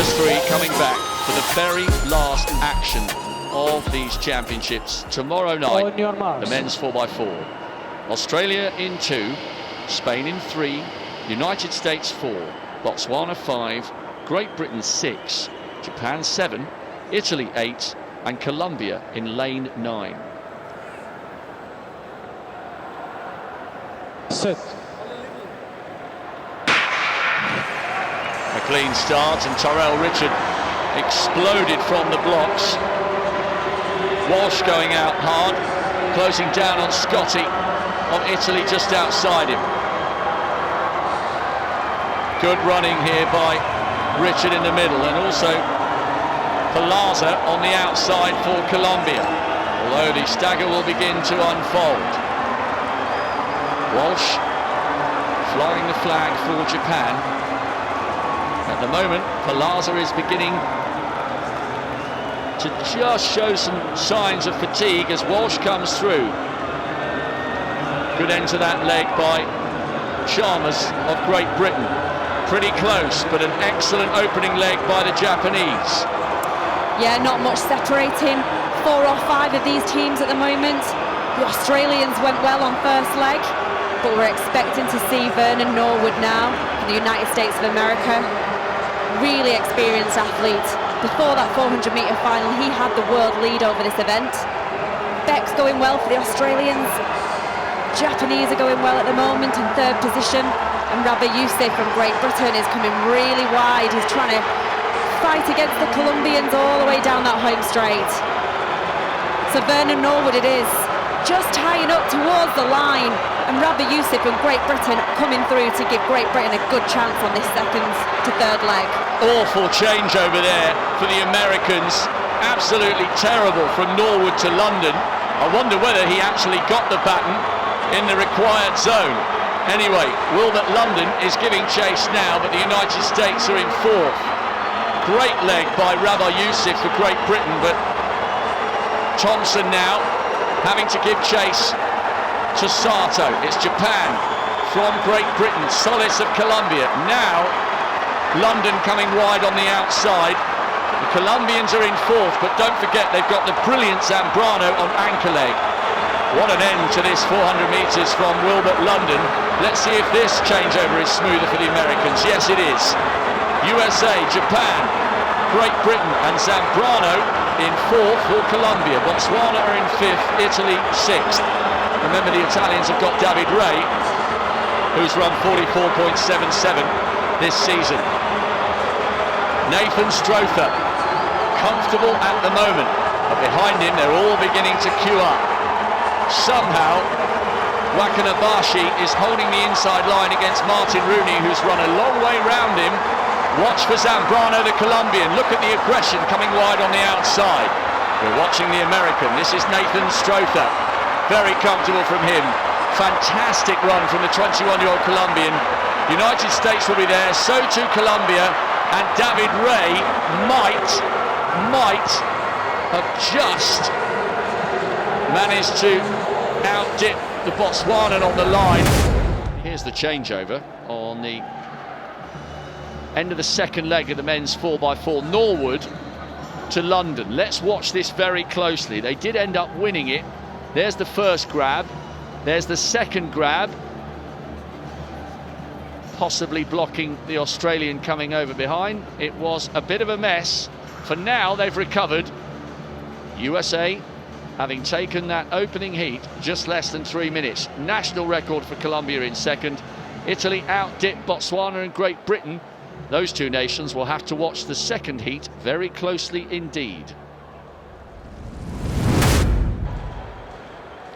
first three coming back for the very last action of these championships tomorrow night. The men's 4x4. Australia in 2, Spain in 3, United States 4, Botswana 5, Great Britain 6, Japan 7, Italy 8, and Colombia in lane 9. Set. A clean start, and Tyrell Richard exploded from the blocks. Walsh going out hard, closing down on Scotty of Italy just outside him. Good running here by Richard in the middle, and also Palaza on the outside for Colombia, although the stagger will begin to unfold. Walsh flying the flag for Japan. At the moment, Palaza is beginning to just show some signs of fatigue as Walsh comes through. Good end to that leg by Chalmers of Great Britain. Pretty close, but an excellent opening leg by the Japanese. Yeah, not much separating 4 or 5 of these teams at the moment. The Australians went well on first leg, but we're expecting to see Vernon Norwood now from the United States of America. Really experienced athlete. Before that 400-metre final, he had the world lead over this event. Beck's going well for the Australians. Japanese are going well at the moment in 3rd position. And Rabah Youssef from Great Britain is coming really wide. He's trying to fight against the Colombians all the way down that home straight. So Vernon Norwood it is, just tying up towards the line. And Rabah Youssef from Great Britain coming through to give Great Britain a good chance on this 2nd to 3rd leg. Awful change over there for the Americans. Absolutely terrible from Norwood to London. I wonder whether he actually got the baton in the required zone. Anyway, Wilbert London is giving chase now, but the United States are in 4th. Great leg by Rabah Youssef for Great Britain, but Thompson now having to give chase to Sato. It's Japan from Great Britain, Solis of Colombia. Now London coming wide on the outside. The Colombians are in 4th, but don't forget they've got the brilliant Zambrano on anchor leg. What an end to this 400 metres from Wilbert London. Let's see if this changeover is smoother for the Americans. Yes, it is. USA, Japan, Great Britain, and Zambrano in 4th for Colombia. Botswana are in 5th, Italy 6th. Remember, the Italians have got David Ray, who's run 44.77 this season. Nathan Strother, comfortable at the moment, but behind him they're all beginning to queue up. Somehow Wakanabashi is holding the inside line against Martin Rooney, who's run a long way round him. Watch for Zambrano, the Colombian. Look at the aggression coming wide on the outside. We're watching the American. This is Nathan Strother. Very comfortable from him. Fantastic run from the 21-year-old Colombian. United States will be there, so too Colombia, and David Ray might have just managed to outdip the Botswanan on the line. Here's the changeover on the end of the 2nd leg of the men's 4x4. Norwood to London. Let's watch this very closely. They did end up winning it. There's the first grab. There's the second grab. Possibly blocking the Australian coming over behind. It was a bit of a mess. For now, they've recovered. USA having taken that opening heat just less than 3 minutes. National record for Colombia in 2nd. Italy outdipped Botswana and Great Britain. Those two nations will have to watch the 2nd heat very closely indeed.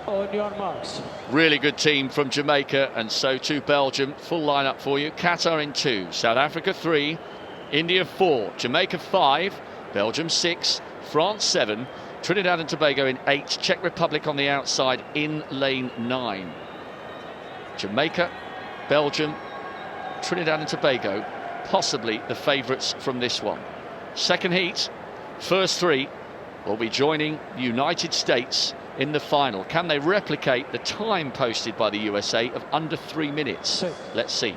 On your marks. Really good team from Jamaica, and so too Belgium. Full lineup for you. Qatar in 2, South Africa 3, India 4, Jamaica 5, Belgium 6, France 7, Trinidad and Tobago in 8, Czech Republic on the outside in lane 9. Jamaica, Belgium, Trinidad and Tobago, possibly the favourites from this one. 2nd heat, first 3 will be joining the United States in the final. Can they replicate the time posted by the USA of under 3 minutes? Let's see.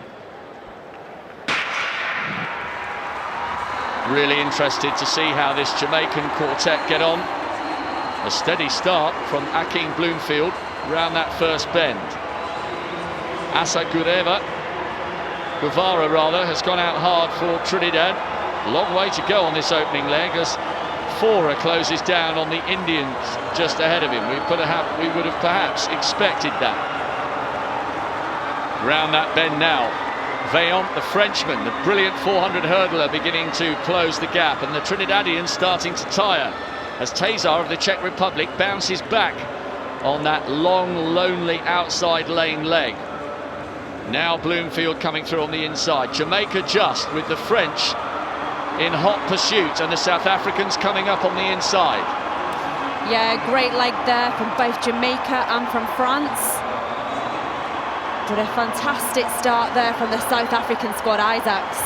Really interested to see how this Jamaican quartet get on. A steady start from Akeem Bloomfield round that first bend. Asa Guevara has gone out hard for Trinidad. A long way to go on this opening leg as Fora closes down on the Indians just ahead of him. We would have perhaps expected that. Round that bend now, Vaillant, the Frenchman, the brilliant 400 hurdler, beginning to close the gap, and the Trinidadians starting to tire as Tezar of the Czech Republic bounces back on that long, lonely outside lane leg. Now Bloomfield coming through on the inside. Jamaica just with the French in hot pursuit, and the South Africans coming up on the inside. Yeah, great leg there from both Jamaica and from France. But a fantastic start there from the South African squad, Isaacs.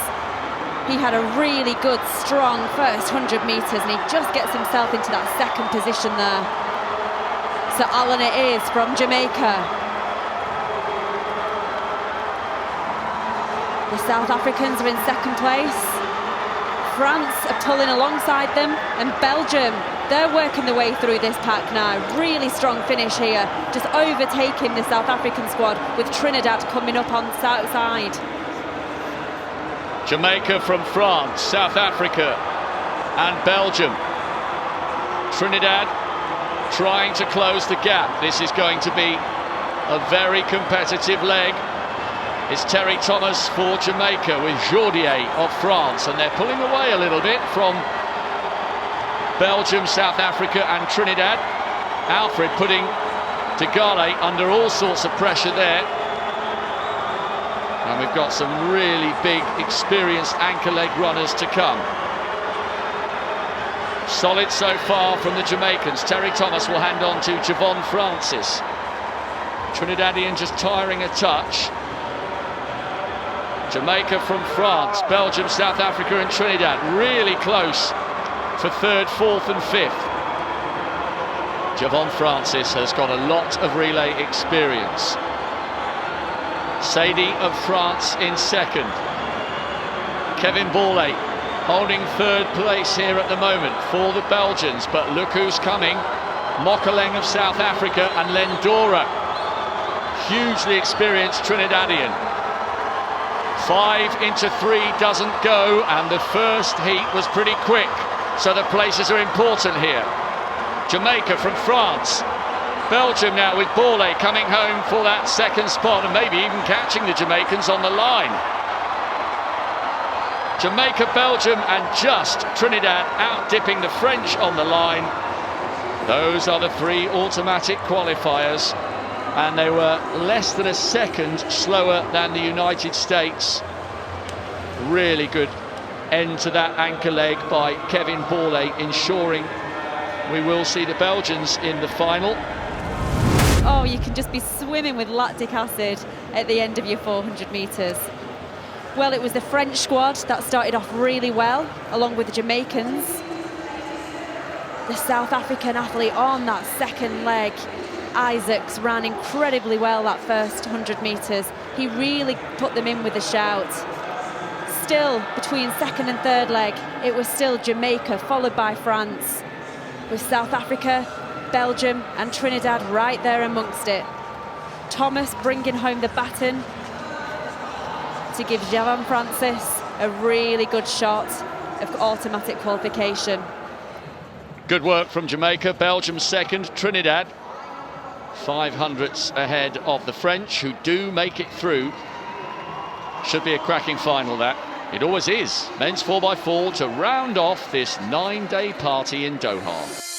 He had a really good, strong first 100 metres, and he just gets himself into that second position there. So Alan it is from Jamaica. The South Africans are in second place. France are pulling alongside them, and Belgium, they're working their way through this pack now. Really strong finish here, just overtaking the South African squad, with Trinidad coming up on the outside. Jamaica from France, South Africa and Belgium. Trinidad trying to close the gap. This is going to be a very competitive leg. It's Terry Thomas for Jamaica with Jordier of France, and they're pulling away a little bit from Belgium, South Africa and Trinidad. Alfred putting Tegale under all sorts of pressure there. And we've got some really big, experienced anchor leg runners to come. Solid so far from the Jamaicans. Terry Thomas will hand on to Javon Francis. Trinidadian just tiring a touch. Jamaica from France, Belgium, South Africa and Trinidad really close for third, fourth and fifth. Javon Francis has got a lot of relay experience. Sadie of France in second. Kevin Borlée holding third place here at the moment for the Belgians, but look who's coming. Mokaleng of South Africa and Lendora, hugely experienced Trinidadian. 5 into 3 doesn't go, and the first heat was pretty quick, so the places are important here. Jamaica from France. Belgium now with Borlée coming home for that second spot, and maybe even catching the Jamaicans on the line. Jamaica, Belgium and just Trinidad out-dipping the French on the line. Those are the 3 automatic qualifiers, and they were less than a second slower than the United States. Really good end to that anchor leg by Kevin Borlée, ensuring we will see the Belgians in the final. Oh, you can just be swimming with lactic acid at the end of your 400 metres. Well, it was the French squad that started off really well, along with the Jamaicans. The South African athlete on that second leg, Isaacs, ran incredibly well that first 100 metres. He really put them in with a shout. Still, between second and third leg, it was still Jamaica, followed by France, with South Africa, Belgium and Trinidad right there amongst it. Thomas bringing home the baton to give Javon Francis a really good shot of automatic qualification. Good work from Jamaica. Belgium second, Trinidad 500ths ahead of the French, who do make it through. Should be a cracking final, that. It always is. Men's 4x4 to round off this 9-day party in Doha.